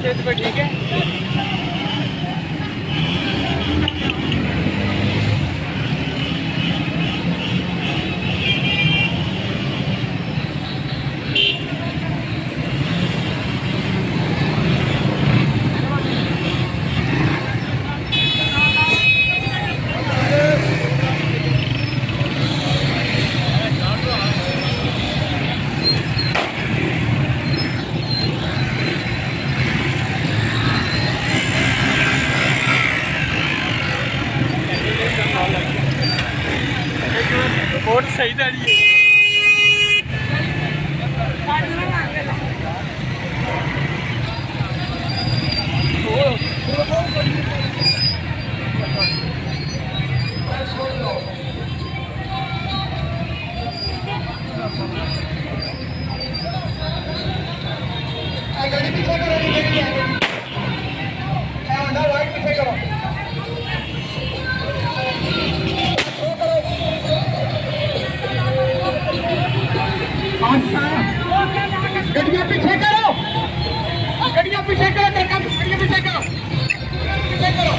ठीक है। रिपोर्ट सही था जी। गड्डियां पीछे करो, गड्डियां पीछे करो, गड्डियां पीछे करो, पीछे करो।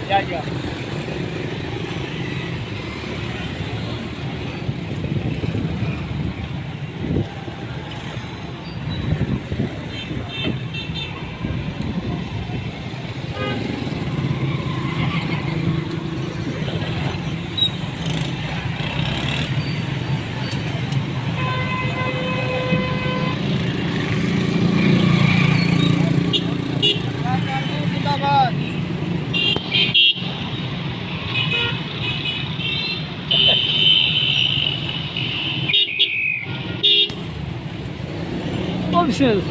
یا Official.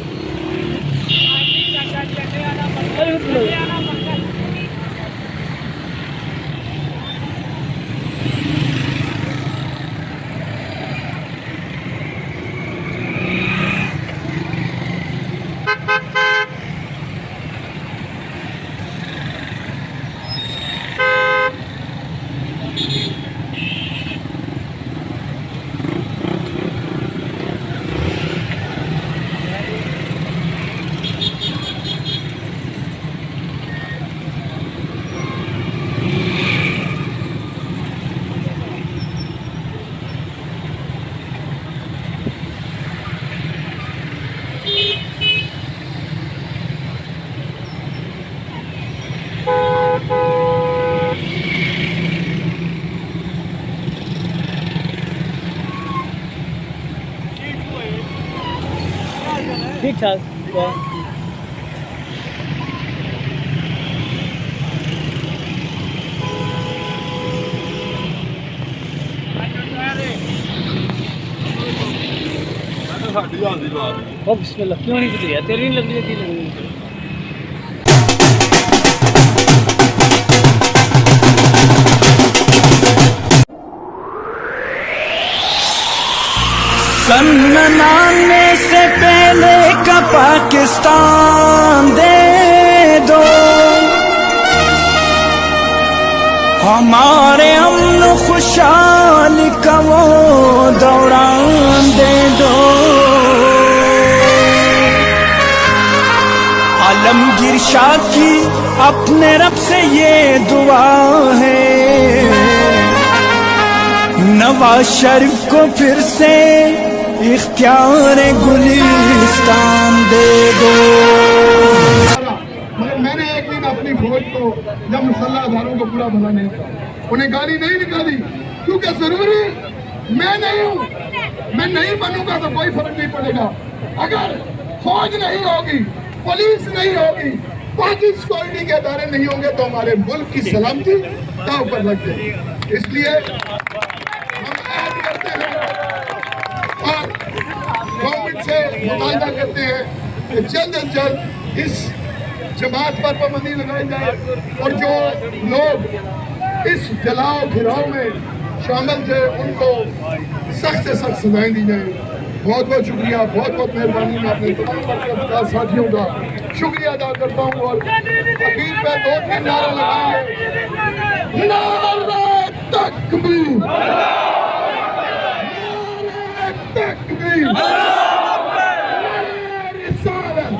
ठीक ठाक बिस्मिल्लाह क्यों नहीं चली तेरी नहीं लग रही लग रही बनाने से पहले का पाकिस्तान दे दो, हमारे अमन खुशहाल का वो दौरान दे दो। आलमगीर शाह की अपने रब से ये दुआ है, नवाज शरीफ को फिर से इख्तियार गुलिस्तान दे दो। मैंने एक दिन अपनी फौज को जब मुसल्लह अज़हारों को पूरा भला नहीं था, उन्हें गाली नहीं निकाली, क्योंकि जरूरी मैं नहीं हूँ, मैं नहीं बनूंगा तो कोई फर्क नहीं पड़ेगा। अगर फौज नहीं होगी, पुलिस नहीं होगी, बाकी सिक्योरिटी के अदारे नहीं होंगे तो हमारे मुल्क की सलामती दांव पर लग जाएगी। इसलिए हम ऐड करते हैं और गवर्नमेंट से मुतालबा करते हैं कि जल्द अज जल्द इस जमात पर पाबंदी लगाई जाए और जो लोग इस जलाओ घिराव में शामिल थे उनको सख्त से सख्त सजाएं दी जाए। बहुत बहुत शुक्रिया, बहुत बहुत मेहरबानी। मैं अपने तमाम साथियों का शुक्रिया अदा करता हूँ और अखीर पे 2-3 नारे लगाएंगे। नारे तकबीर, नारे तकबीर, नारे रिसालत,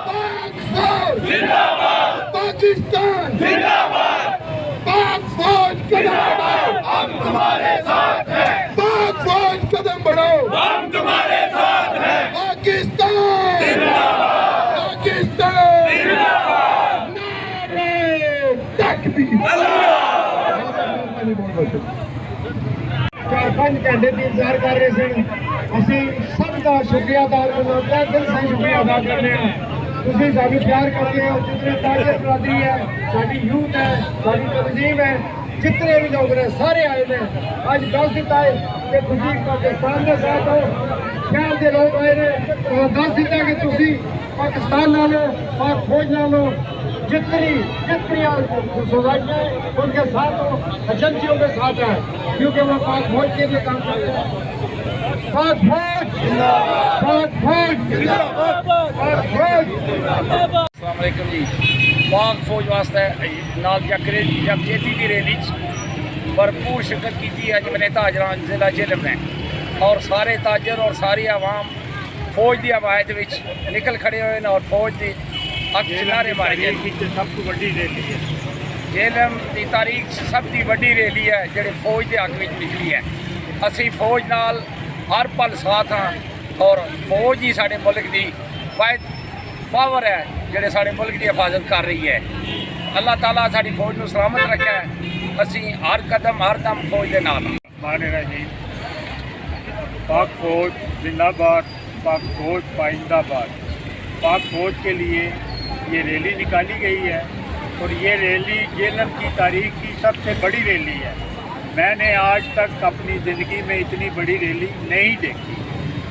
पाक फौज जिंदाबाद, पाकिस्तान जिंदाबाद, पाक फौज कदम बढ़ाओ, हम तुम्हारे साथ हैं, पाक फौज कदम बढ़ाओ, हम तुम्हारे साथ हैं, पाकिस्तान जिंदाबाद, पाकिस्तान जिंदाबाद, नारे तकबीर। 4-5 घंटे की इंतजार कर रहे थे। असी सबका शुक्रिया अदा करना, दिल से शुक्रिया अदा करने तुसीं सानू प्यार करते हो। जितने ताजर बरादरी है, साडी यूथ है, साडी तंजीम है, जितने भी लोग ने सारे आए ने आज दस दिता है कि तुसीं पाकिस्तान के साथ हो। शहर के लोग आए ने दस दिता कि तुसीं पाकिस्तान नालों पाक फौज नालों जितनी सोसाइटियाँ उनके साथ हो, एजेंसियों के साथ है, क्योंकि वो पाक फौज के लिए काम करते हैं। पाक फौज जिंदाबाद, पाक फौज जिंदाबाद, पाक फौज जिंदाबाद। अस्सलाम वालेकुम जी। पाक फौज वास्ते नाल यकजहती की रैली भरपूर शिरकत की अज मैंने ताजरान जिला जेलम ने और सारे ताजर और सारी आवाम फौज की हमायत निकल खड़े हुए हैं और फौज की हक नारे मारे गए। सब तो बड़ी रैली है। जेलम की तारीख सब की वड्डी रैली है जिहड़े फौज के हक में निकली है। असी फौज नाल हर पल साथ हाँ और फौज ही साडे मुल्क की वाहिद पावर है जिहड़े साडे मुल्क की हिफाजत कर रही है। अल्लाह ताला साडी फौज नूं सलामत रखे। असी हर कदम हर दम फौज के नाल। पाक फौज जिंदाबाद, पाक फौज पाइंदाबाद। पाक फौज के लिए ये रैली निकाली गई है और ये रैली जेलम की तारीख की सबसे बड़ी रैली है। मैंने आज तक अपनी ज़िंदगी में इतनी बड़ी रैली नहीं देखी।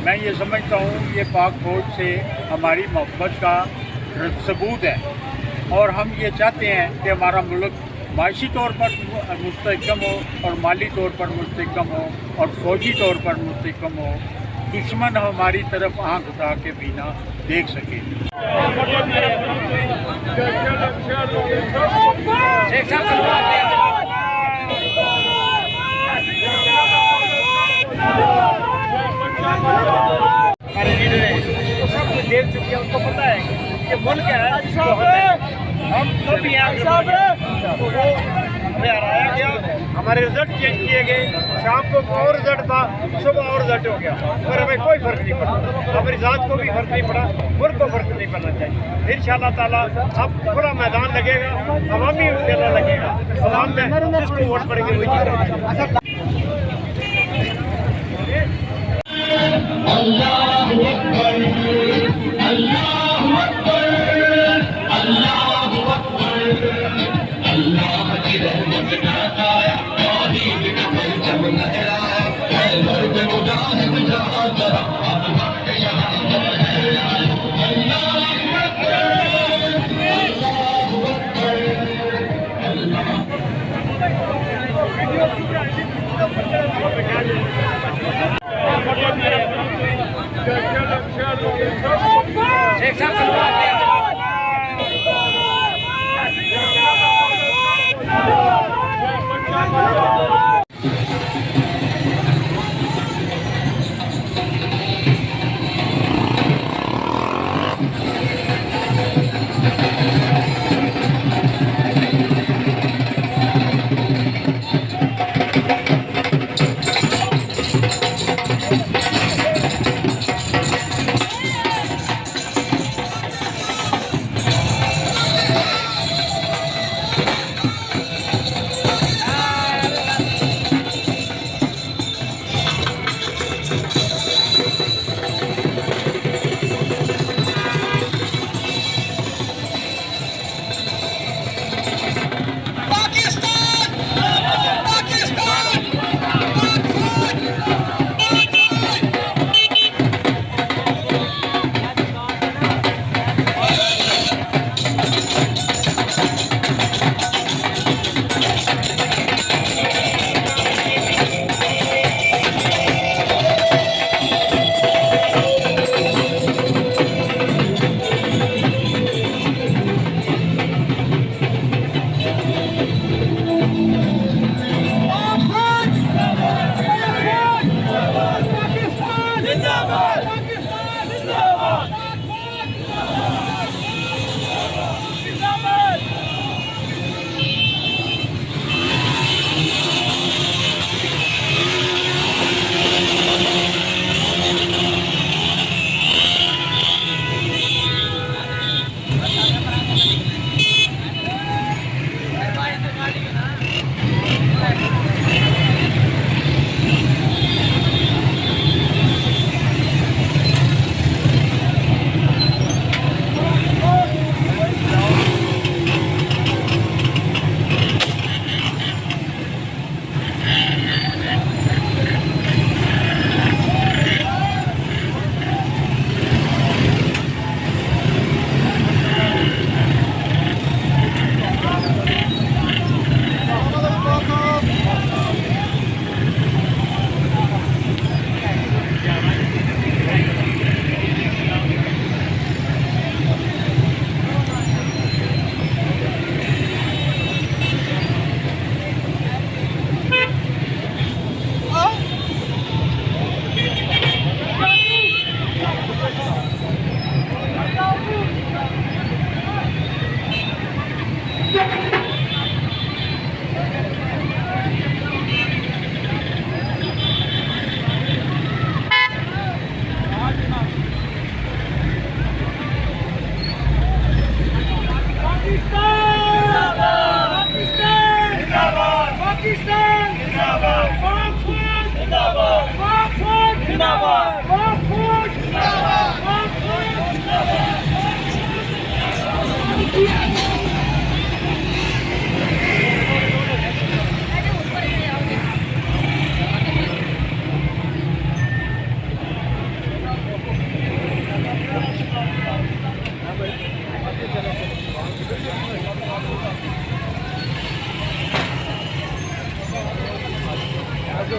मैं ये समझता हूँ ये पाक फौज से हमारी मोहब्बत का सबूत है और हम ये चाहते हैं कि हमारा मुल्क माशी तौर पर मुस्तहकम हो और माली तौर पर मुस्तहकम हो और फ़ौजी तौर पर मुस्तहकम हो। दुश्मन हमारी तरफ आँख उठा के भी ना देख सके। हमारे लीडर है तो सब कुछ देख चुके हैं, उनको पता है कि मुल्क है हम तो भी यहाँ तो वो हमें हराया गया। हमारे रिजल्ट चेंज किए गए, शाम को और रिजल्ट था, सुबह और रिजल्ट हो गया, पर हमें कोई फ़र्क नहीं पड़ा। हमारी ज़ात को भी फ़र्क नहीं पड़ा, मुल्क को फ़र्क नहीं पड़ना चाहिए। इंशाअल्लाह ताला अब पूरा मैदान लगेगा, अवामी मेला लगेगा, अवाम में जिसको वोट पड़ेंगे वही जीतेगा।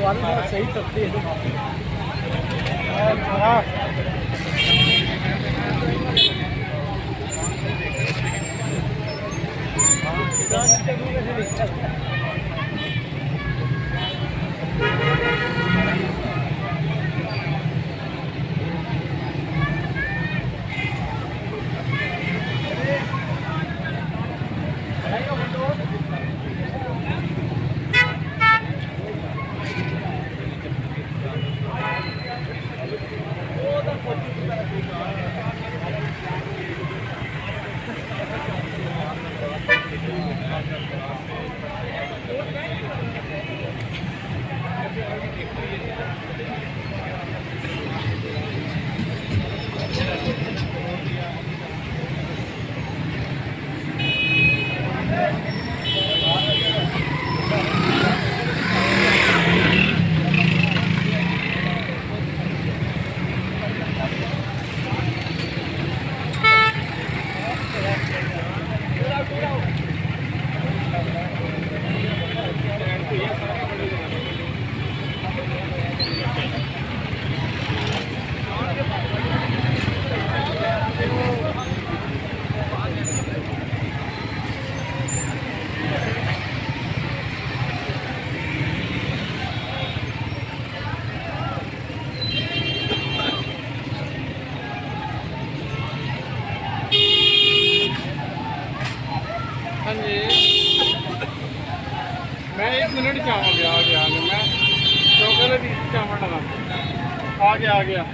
सही तस्वीर मैं 1 मिनट च आ गया मैं चौके बीच चावल डाला आ गया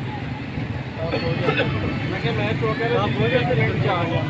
मैं चौके 1 मिनट च आ गया